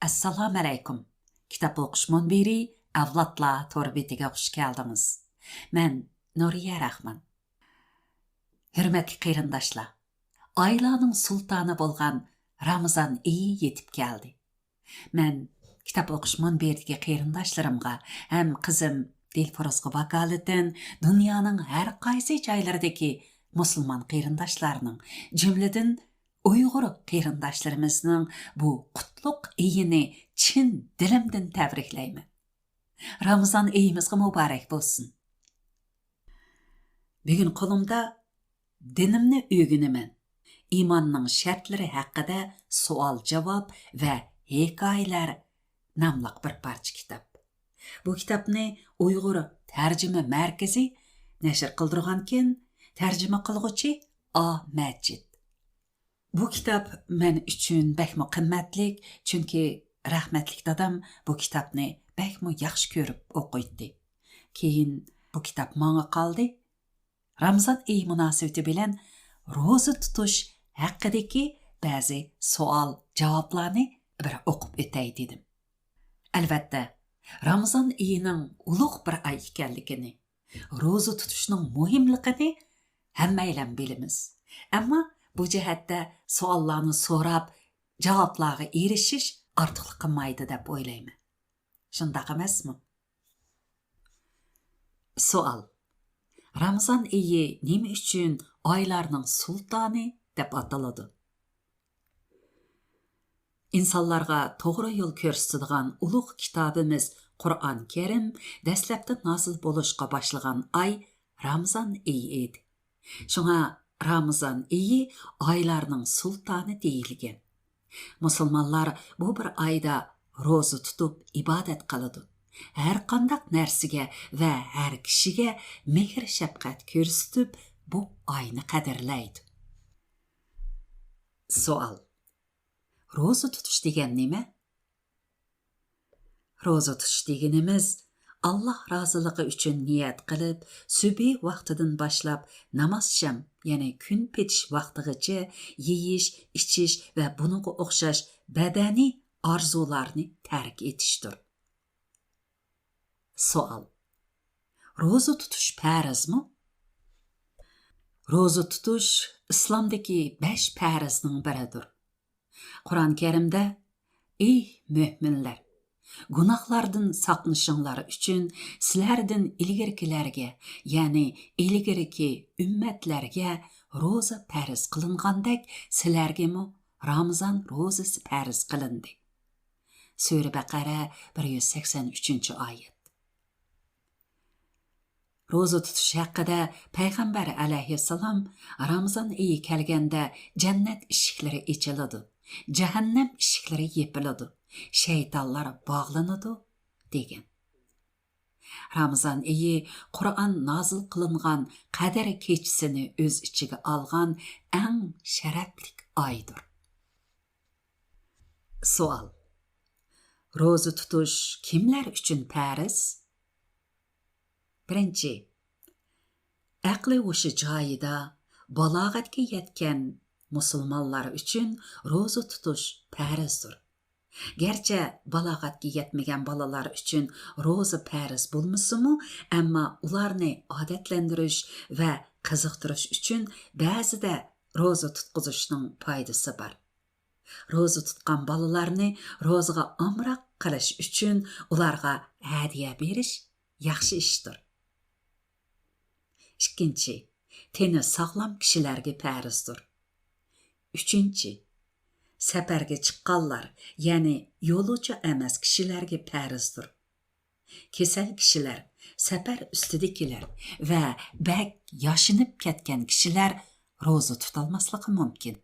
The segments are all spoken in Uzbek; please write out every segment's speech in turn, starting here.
Assalomu alaykum. Kitob o'qish munbiri Avlodlar to'r betiga xush keldingiz. Men Nuriya Rahman. Hurmatli qarindoshlar, oylarning sultoni bo'lgan Ramazon oyi yetib keldi. Men kitob o'qish munbiriga qarindoshlarimga ham qizim Dilfuruzga vakolatan dunyoning har qaysi joylaridagi musulmon qarindoshlarning, jumladan Uyg'ur qarindoshlarimizning bu qutlug' oyini chin dilimdan tabriklayman. Ramazon oyimizga muborak bo'lsin. Bugun qo'limda dinimni o'rganaman. Iymonning shartlari haqida savol-javob va hikoyalar nomli bir parcha kitob. Bu kitobni Uyg'ur tarjima markazi nashr qildirgankin, tarjima qilguvchi A. Majid. Bu kitob men uchun bakmo qimmatlik, chunki rahmatlik dadam bu kitobni bakmo yaxshi ko'rib o'qiydi. Keyin bu kitob menga qoldi. Ramazon oyi munosabati bilan ro'za tutish haqidagi ba'zi savol-javoblarni bir o'qib o'tay dedim. Albatta, Ramazon oyining ulug' bir oy ekanligini, ro'za tutishning muhimligini hammaylar bilamiz. Ammo bu jihatda savollarni so'rab, javoblarga erishish ortiqlik qilmaydi deb o'ylayman. Shunday emasmi? Savol: Ramazon oyi nima uchun oylarning sultoni deb ataladi? İnsanlarga to'g'ri yo'l ko'rsatadigan ulug' kitobimiz Qur'on Karim dastlabda nozil bo'lishga boshlagan oy Ramazon oyi edi. Shunga Ramazon oyi oylarning sultoni deyilgan. Musulmonlar bu bir oyda ro'za tutib ibodat qiladi. Har qanday narsaga va har kishiga mehr shafqat ko'rsatib bu oyni qadrlaydi. Savol: ro'za tutish degan nima? Ro'za tutish deganimiz Allah roziligi uchun niyat qilib, subi vaqtidan boshlab namoz sham, ya'ni kun petish vaqtigacha yeyish, ichish va bunga o'xshash badaniy orzularni tark etishdir. Savol: ro'za tutish farzmi? Ro'za tutish islomdagi 5 farzning biridir. Qur'on Karimda: "Ey mu'minlar, gunohlardan saqlanishinglar uchun sizlardan ilgarikilarga, ya'ni ilgariki ummatlarga ro'za farz qilingandek, sizlarga Ramazon ro'zasi farz qilindi." Sura Baqara 183-oyat. Ro'za tutish haqida payg'ambar alayhissalom Ramazon oyi kelganda jannat eshiklari ochiladi, jahannam eshiklari yopiladi, shaytonlar bog'lanadi degan. Ramazon oyi Qur'on nozil qilingan qadr kechisini o'z ichiga olgan eng sharafli oydir. Savol: ro'za tutish kimlar uchun farz? Birinchi, aqli o'sha joyida balog'atga yetgan musulmonlar uchun ro'za tutish farzdir. Garchi balog'atga yetmagan bolalar uchun ro'za farz bo'lmasa-mu, ammo ularni odatlantirish va qiziqtirish uchun ba'zida ro'za tutqizishning foydasi bor. Ro'za tutgan bolalarni ro'zaga omroq qilish uchun ularga hadiya berish yaxshi ishdir. Ikkinchi, teni sog'lom kishilarga farzdir. Uchinchi, safarga chiqqanlar, ya'ni yo'lovchi emas kishilarga farzdir. Kasal kishilar, safar ustidagilar va bak yoshinib ketgan kishilar ro'za tutolmasligi mumkin.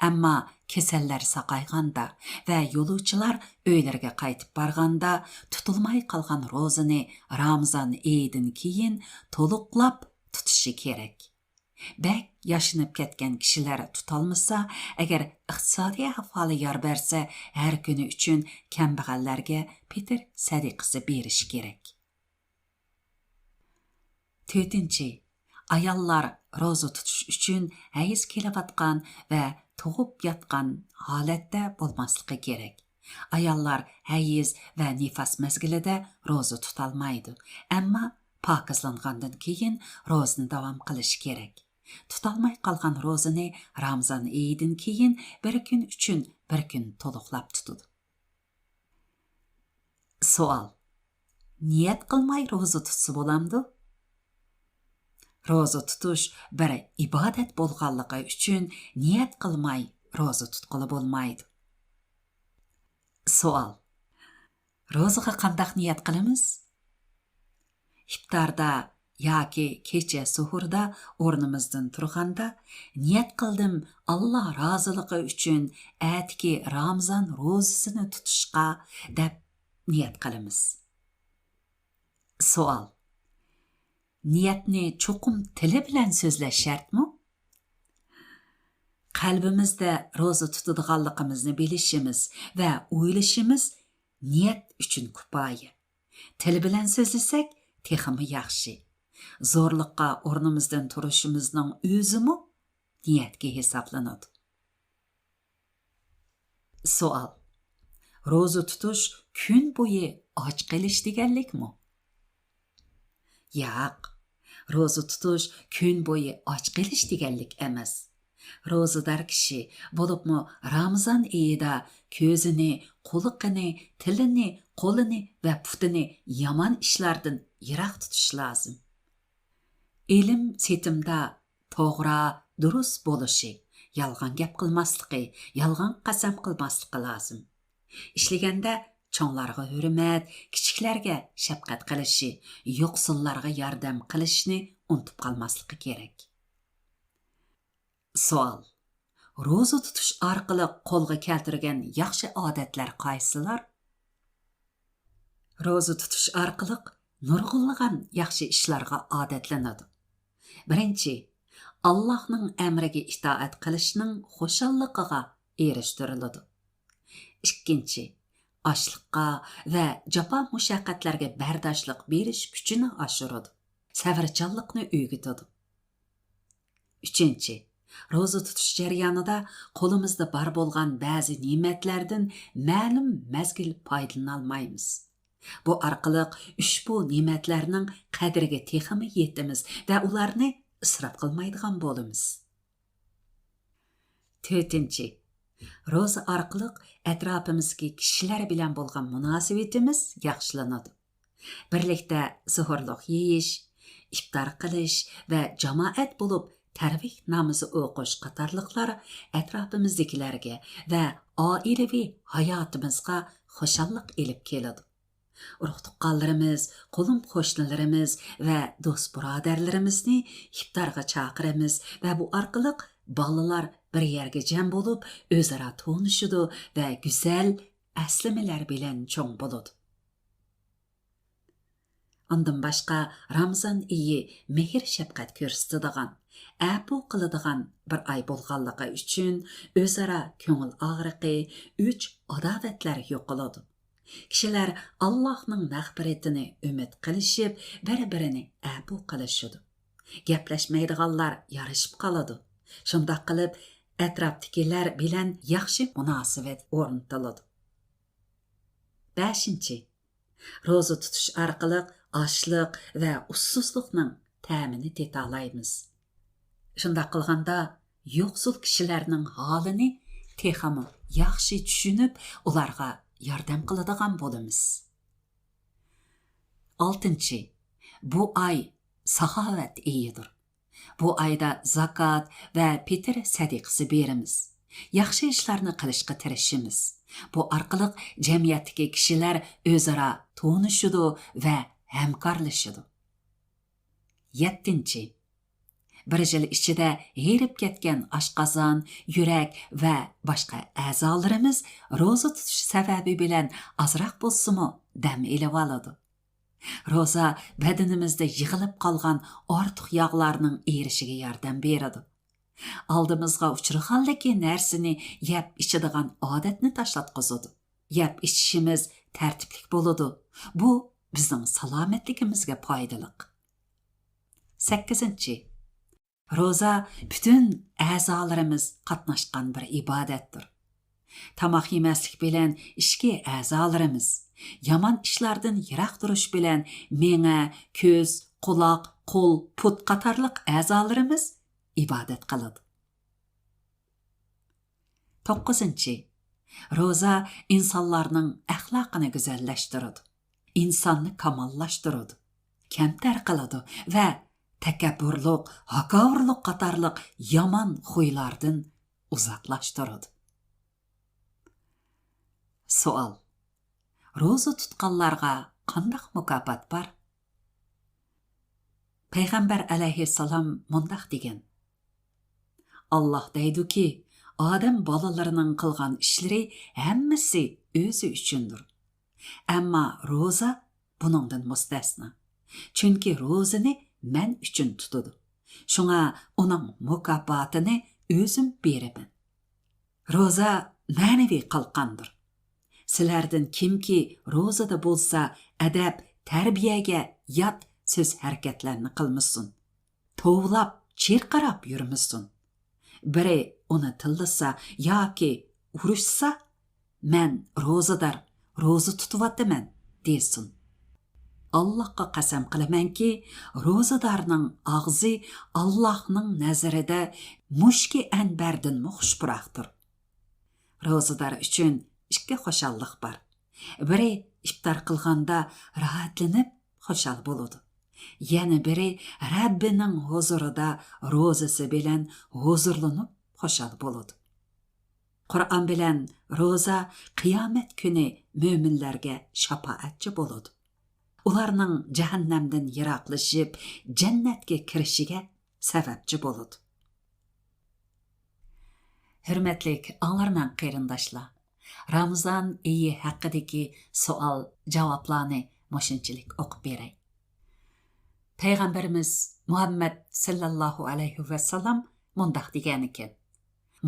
Ammo kasallar saqayganda va yo'lovchilar uylariga qaytib borganda tutilmay qolgan ro'zani Ramazon oyidan keyin to'liqlab tutishi kerak. Bak yoshinib ketgan kishilar tutolmasa, agar iqtisodiy ahvoli yor bersa, har kuni uchun kambag'allarga fitr sadiqasi berish kerak. To'rtinchi, ayollar ro'za tutish uchun hayz kelayotgan va tug'ib yotgan holatda bo'lmasligi kerak. Ayollar hayız va nifas mezgilida roza tutalmaydi. Ammo pokizlangandan keyin rozani davom qilish kerak. Tutalmay qolgan rozani Ramazon oyidan keyin bir kun uchun bir kun to'liqlab tutadi. Savol: niyat qilmay roza tutsa bo'lamdi? Roza tutish bir ibodat bo'lganligi uchun niyat qilmay roza tutqili bo'lmaydi. Savol: rozaga qanday niyat qilamiz? İftarda yoki kecha suhurda o'rnimizdan turganda niyat qildim Alloh roziligi uchun atki Ramazon rozasini tutishga deb niyat qilamiz. Savol: niyatni cho'qim tili bilan so'zlash shartmi? Qalbimizda roza tutadiganligimizni bilishimiz va o'ylashimiz niyat uchun kifoya. Til bilan so'zlasak texmi yaxshi. Zo'rliqqa o'rnimizdan turishimizning o'zimi niyatga hisoblanadi. Savol: roza tutish kun bo'yi och qilish deganlikmi? Yo'q, roza tutish kun bo'yi och qilish deganlik emas. Rozador kishi bo'libmi Ramazon oyida ko'zini, quliqini, tilini, qo'lini va putini yomon ishlardan yiroq tutish lozim. Ilm setimda to'g'ri, durust bo'lishi, yolg'on gap qilmasligi, yolg'on qasam qilmasligi lozim. Ishlaganda cho'nglarga hurmat, kichiklarga shafqat qilishi, yo'qsullarga yordam qilishni unutib qolmasligi kerak. Savol: roza tutish orqali qo'lga keltirgan yaxshi odatlar qaysilar? Roza tutish orqali nurg'unlagan yaxshi ishlarga odatlanadi. Birinchi, Allohning amriga itoat qilishning xushalligiga erishtiriladi. Ikkinchi, ochliqqa va jafo mushaqqatlarga bardoshlik berish kuchini oshiradi. Sabrchanlikni o'rgatadi. Uchinchi, roza tutish jarayonida qo'limizda bor bo'lgan ba'zi ne'matlardan ma'lum mazgil foydalana olmaymiz. Bu orqali ushbu ne'matlarning qadriga texmi yetamiz va ularni isrof qilmaydigan bo'lamiz. To'rtinchi, roza orqali atrofimizdagi kishilar bilan bo'lgan munosabatimiz yaxshilanadi. Birlikda zuhurlik yeyish, iftor qilish va jamoat bo'lib tarvih namozi o'qish qatorliqlar atrofimizdagilarga va oilaviy hayotimizga xushallik elib keladi. Urug' tuqqanlarimiz, qo'lim qo'shnilarimiz va do'st birodarlarimizni iftorga chaqiramiz va bu orqali bolalar bir yerga jam bo'lib o'zaro tanishadi va go'zal aslamalar bilan cho'ng bo'ladi. Ondan boshqa Ramazon oyi mehr shafqat ko'rsatadigan, afu qiladigan bir oy bo'lganligi uchun o'zaro ko'ngil og'riqi, uch adovatlar yo'qoladi. Kishilar Allohning mag'firatini umid qilishib, bir-birini afu qilishadi. Gaplashmaydiganlar yarashib qoladi. Shunday qilib, atrofdagilar bilan yaxshi munosabat o'rnatiladi. 5. Roza tutish orqali ochliq va ussizlikning ta'mini tetalaymiz. Shunday qilganda yo'qsul kishilarning holini texmi yaxshi tushunib, ularga yordam qiladigan bo'lamiz. 6. Bu oy saxovat oyidir. Bu oyda zakot va fitr sadiqasi beramiz. Yaxshi ishlarni qilishga tirishimiz. Bu orqali jamiyatdagi kishilar o'zaro tanishadi va hamkorlashadi. 7. Bir yil ichida erib ketgan oshqozon, yurak va boshqa a'zolarimiz roza tutish sababi bilan ozroq bo'lsa-mu dam elib oladi. Roza badanimizda yig'ilib qolgan ortiq yog'larning erishiga yordam beradi. Oldimizga uchraganligi narsani yeb ichadigan odatni tashlatqizadi. Yeb ichishimiz tartibli bo'ladi. Bu bizning salomatligimizga foydali. 8. Roza bütün a'zolarimiz qatnashgan bir ibodatdir. Tamaq yemaslik bilan ishki a'zolarimiz, yomon ishlardan yiroq turish bilan menga ko'z, quloq, qo'l, put qatorliq a'zolarimiz ibodat qiladi. 9. Roza insonlarning axloqini go'zallashtiradi, insonni kamollaştıradi, kamtar qiladi va takabburlik, haqovrlik qatorliq yomon xu'ylardan uzoqlashtiradi. Savol: roza tutqanlarga qanday mukofot bor? Payg'ambar alayhissalom mundaq degan: Alloh deydi-ki, odam bolalarining qilgan ishlari hammasi o'zi uchundir. Ammo roza buningdan mustasno. Chunki rozani men uchun tutadi. Shunga uning mukofotini o'zim beraman. Roza ma'naviy qalqondir. Sizlardan kimki rozada bo'lsa, adab, tarbiyaga yot so'z harakatlarni qilmasin. Tovlab, chirqarab yurmasin. Biri uni tillasa yoki urushsa, men rozadar, roza tutyapman desin. Allohga qasam qilamanki, rozadarning og'zi Allohning nazarida mushki anbardan xushpuroqdir. Rozadar uchun ikki xushallik bor. Biri iftar qilganda rahatlanib xushal bo'ladi. Yana biri Rabbining huzurida rozasi bilan huzurlanib xushal bo'ladi. Qur'on bilan roza qiyomat kuni mo'minlarga shafoatchi bo'ladi. Ularning jahannamdan yiroqlashib, jannatga kirishiga sababchi bo'ladi. Hurmatli anglarman qarindoshlar, Ramazon oyi haqidagi savol javoblarni mushunchalik o'qib beray. Payg'ambarimiz Muhammad sallallohu alayhi va sallam mundaq degan ekan: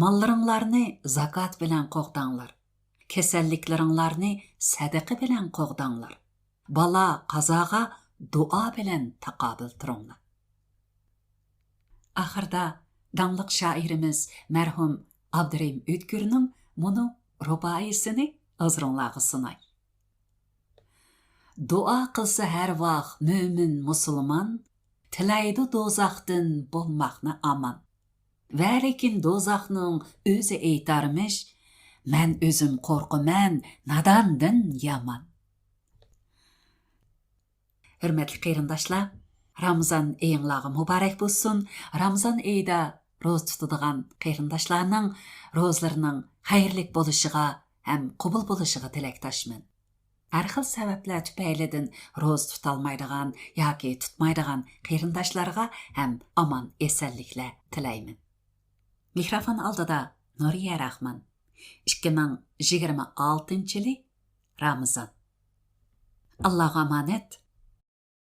mollaringlarni zakot bilan qo'g'danglar, kasalliklaringlarni sadaqa bilan qo'g'danglar, balo qazoga duo bilan taqobil turinglar. Oxirda dangliq shoirimiz marhum Abdurim O'tkirning muni ruboisini o'zinglarga sunay. Duo qilsa har vaqt mo'min musulmon, tilaydi do'zaxdan bo'lmoqni aman. Va lekin do'zaxning o'zi aytarmish: men o'zim qo'rqaman nadondan yomon. Hurmatli qarindoshlar, Ramazon oyinglarga muborak bo'lsin. Ramazon oyida roza tutadigan qarindoshlarning rozalarining xayrli bo'lishiga ham qabul bo'lishiga tilakdoshman. Har xil sabablar tufaylidan roza tutolmaydigan yoki tutmaydigan qarindoshlarga ham omon esanliklar tilayman. Mikrofon oldida Nuriya Rahman. 2026 yili Ramazon. Allohga omonat.